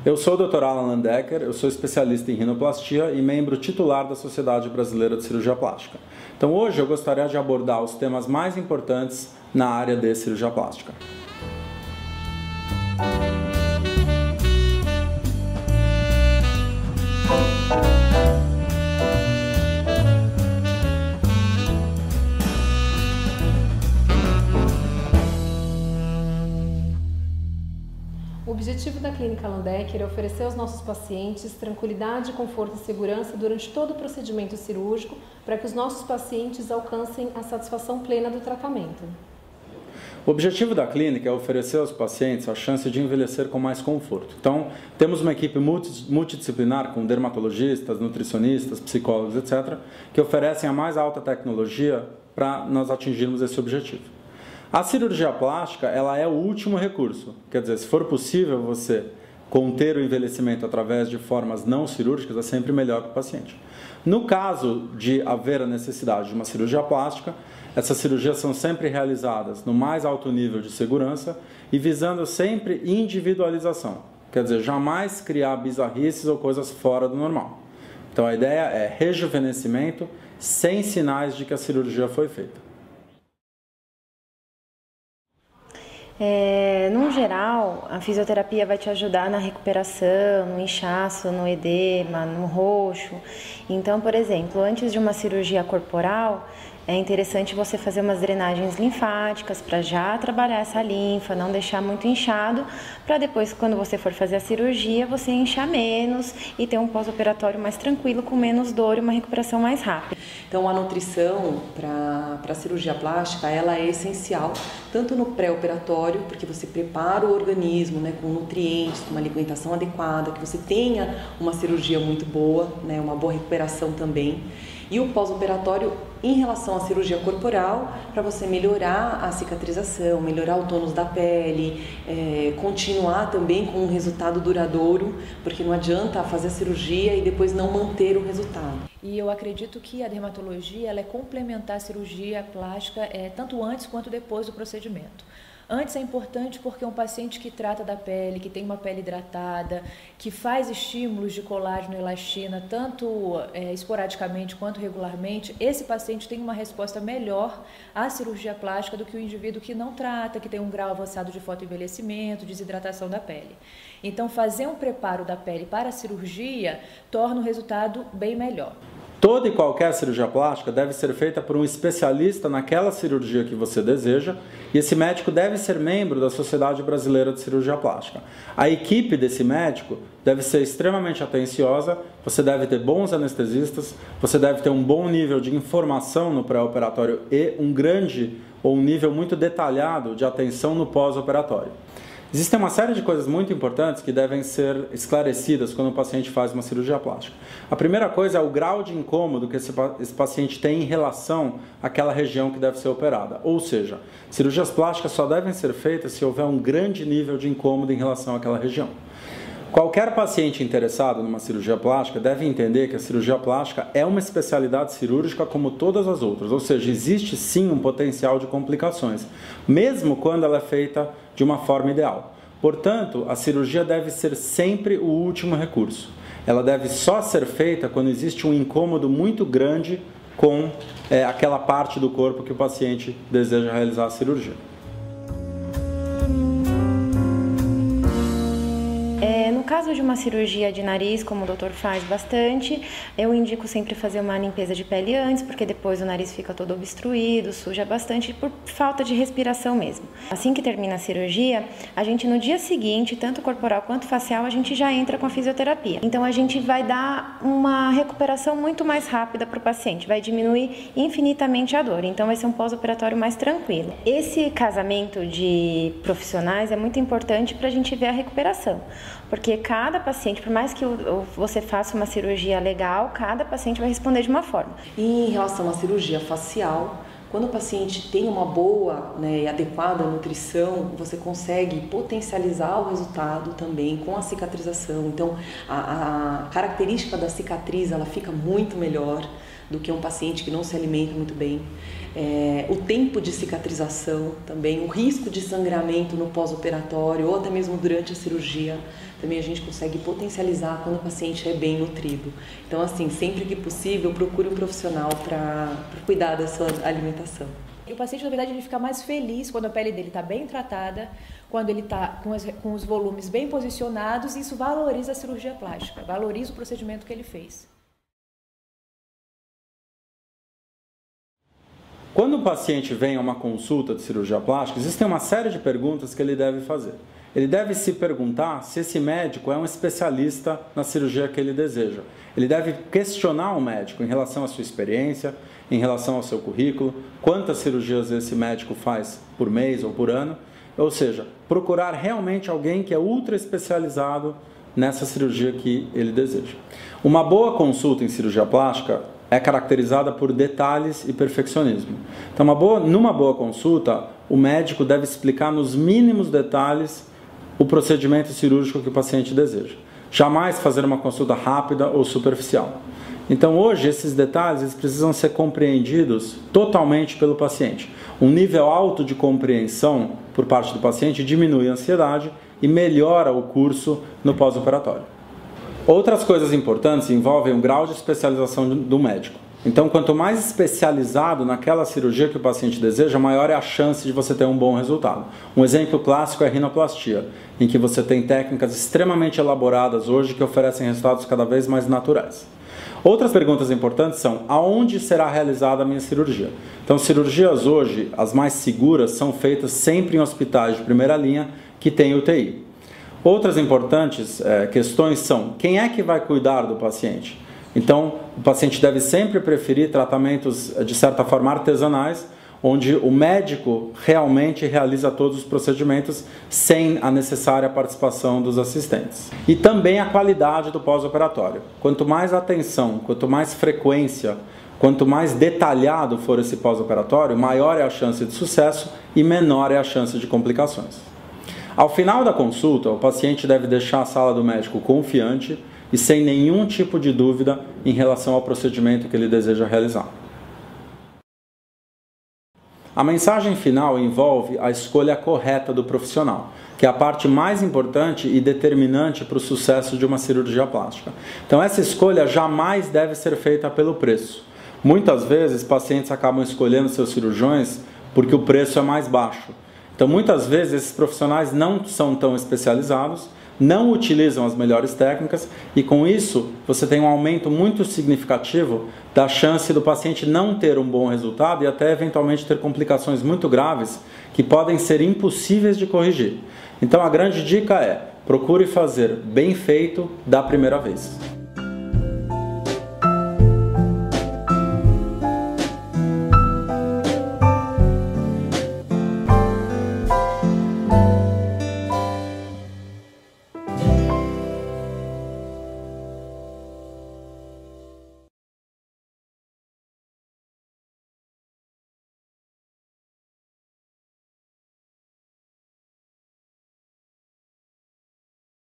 Eu sou o Dr. Alan Landecker, eu sou especialista em rinoplastia e membro titular da Sociedade Brasileira de Cirurgia Plástica. Então hoje eu gostaria de abordar os temas mais importantes na área de cirurgia plástica. O objetivo da Clínica Landecker é oferecer aos nossos pacientes tranquilidade, conforto e segurança durante todo o procedimento cirúrgico para que os nossos pacientes alcancem a satisfação plena do tratamento. O objetivo da clínica é oferecer aos pacientes a chance de envelhecer com mais conforto. Então, temos uma equipe multidisciplinar com dermatologistas, nutricionistas, psicólogos, etc., que oferecem a mais alta tecnologia para nós atingirmos esse objetivo. A cirurgia plástica, ela é o último recurso, quer dizer, se for possível você conter o envelhecimento através de formas não cirúrgicas, é sempre melhor para o paciente. No caso de haver a necessidade de uma cirurgia plástica, essas cirurgias são sempre realizadas no mais alto nível de segurança e visando sempre individualização, quer dizer, jamais criar bizarrices ou coisas fora do normal. Então a ideia é rejuvenescimento sem sinais de que a cirurgia foi feita. No geral, a fisioterapia vai te ajudar na recuperação, no inchaço, no edema, no roxo. Então, por exemplo, antes de uma cirurgia corporal, é interessante você fazer umas drenagens linfáticas para já trabalhar essa linfa, não deixar muito inchado, para depois, quando você for fazer a cirurgia, você inchar menos e ter um pós-operatório mais tranquilo, com menos dor e uma recuperação mais rápida. Então, a nutrição para a cirurgia plástica, ela é essencial, tanto no pré-operatório, porque você prepara o organismo, né, com nutrientes, com uma alimentação adequada, que você tenha uma cirurgia muito boa, né, uma boa recuperação também. E o pós-operatório em relação à cirurgia corporal, para você melhorar a cicatrização, melhorar o tônus da pele, continuar também com um resultado duradouro, porque não adianta fazer a cirurgia e depois não manter o resultado. E eu acredito que a dermatologia ela é complementar à cirurgia plástica tanto antes quanto depois do procedimento. Antes é importante porque um paciente que trata da pele, que tem uma pele hidratada, que faz estímulos de colágeno e elastina, tanto esporadicamente quanto regularmente, esse paciente tem uma resposta melhor à cirurgia plástica do que o indivíduo que não trata, que tem um grau avançado de fotoenvelhecimento, desidratação da pele. Então, fazer um preparo da pele para a cirurgia torna o resultado bem melhor. Toda e qualquer cirurgia plástica deve ser feita por um especialista naquela cirurgia que você deseja e esse médico deve ser membro da Sociedade Brasileira de Cirurgia Plástica. A equipe desse médico deve ser extremamente atenciosa, você deve ter bons anestesistas, você deve ter um bom nível de informação no pré-operatório e um nível muito detalhado de atenção no pós-operatório. Existem uma série de coisas muito importantes que devem ser esclarecidas quando o paciente faz uma cirurgia plástica. A primeira coisa é o grau de incômodo que esse paciente tem em relação àquela região que deve ser operada. Ou seja, cirurgias plásticas só devem ser feitas se houver um grande nível de incômodo em relação àquela região. Qualquer paciente interessado numa cirurgia plástica deve entender que a cirurgia plástica é uma especialidade cirúrgica como todas as outras, ou seja, existe sim um potencial de complicações, mesmo quando ela é feita de uma forma ideal. Portanto, a cirurgia deve ser sempre o último recurso. Ela deve só ser feita quando existe um incômodo muito grande com aquela parte do corpo que o paciente deseja realizar a cirurgia. No caso de uma cirurgia de nariz, como o doutor faz bastante, eu indico sempre fazer uma limpeza de pele antes, porque depois o nariz fica todo obstruído, suja bastante, por falta de respiração mesmo. Assim que termina a cirurgia, a gente no dia seguinte, tanto corporal quanto facial, a gente já entra com a fisioterapia. Então a gente vai dar uma recuperação muito mais rápida para o paciente, vai diminuir infinitamente a dor, então vai ser um pós-operatório mais tranquilo. Esse casamento de profissionais é muito importante para a gente ver a recuperação, porque cada paciente, por mais que você faça uma cirurgia legal, cada paciente vai responder de uma forma. E em relação à cirurgia facial, quando o paciente tem uma boa e adequada nutrição, você consegue potencializar o resultado também com a cicatrização. Então, a característica da cicatriz ela fica muito melhor do que um paciente que não se alimenta muito bem. o tempo de cicatrização também, o risco de sangramento no pós-operatório ou até mesmo durante a cirurgia, também a gente consegue potencializar quando o paciente é bem nutrido. Então, assim, sempre que possível, procure um profissional para cuidar da sua alimentação. E o paciente, na verdade, ele fica mais feliz quando a pele dele está bem tratada, quando ele está com os volumes bem posicionados, e isso valoriza a cirurgia plástica, valoriza o procedimento que ele fez. Quando o paciente vem a uma consulta de cirurgia plástica, existem uma série de perguntas que ele deve fazer. Ele deve se perguntar se esse médico é um especialista na cirurgia que ele deseja. Ele deve questionar o médico em relação à sua experiência, em relação ao seu currículo, quantas cirurgias esse médico faz por mês ou por ano, ou seja, procurar realmente alguém que é ultra especializado nessa cirurgia que ele deseja. Uma boa consulta em cirurgia plástica é caracterizada por detalhes e perfeccionismo. Então, numa boa consulta, o médico deve explicar nos mínimos detalhes o procedimento cirúrgico que o paciente deseja. Jamais fazer uma consulta rápida ou superficial. Então, hoje, esses detalhes eles precisam ser compreendidos totalmente pelo paciente. Um nível alto de compreensão por parte do paciente diminui a ansiedade e melhora o curso no pós-operatório. Outras coisas importantes envolvem o grau de especialização do médico. Então, quanto mais especializado naquela cirurgia que o paciente deseja, maior é a chance de você ter um bom resultado. Um exemplo clássico é a rinoplastia, em que você tem técnicas extremamente elaboradas hoje que oferecem resultados cada vez mais naturais. Outras perguntas importantes são: aonde será realizada a minha cirurgia? Então, cirurgias hoje, as mais seguras, são feitas sempre em hospitais de primeira linha que têm UTI. Outras importantes questões são: quem é que vai cuidar do paciente? Então, o paciente deve sempre preferir tratamentos, de certa forma, artesanais, onde o médico realmente realiza todos os procedimentos sem a necessária participação dos assistentes. E também a qualidade do pós-operatório. Quanto mais atenção, quanto mais frequência, quanto mais detalhado for esse pós-operatório, maior é a chance de sucesso e menor é a chance de complicações. Ao final da consulta, o paciente deve deixar a sala do médico confiante e sem nenhum tipo de dúvida em relação ao procedimento que ele deseja realizar. A mensagem final envolve a escolha correta do profissional, que é a parte mais importante e determinante para o sucesso de uma cirurgia plástica. Então, essa escolha jamais deve ser feita pelo preço. Muitas vezes, pacientes acabam escolhendo seus cirurgiões porque o preço é mais baixo. Então, muitas vezes, esses profissionais não são tão especializados, não utilizam as melhores técnicas e, com isso, você tem um aumento muito significativo da chance do paciente não ter um bom resultado e até, eventualmente, ter complicações muito graves que podem ser impossíveis de corrigir. Então, a grande dica é: procure fazer bem feito da primeira vez.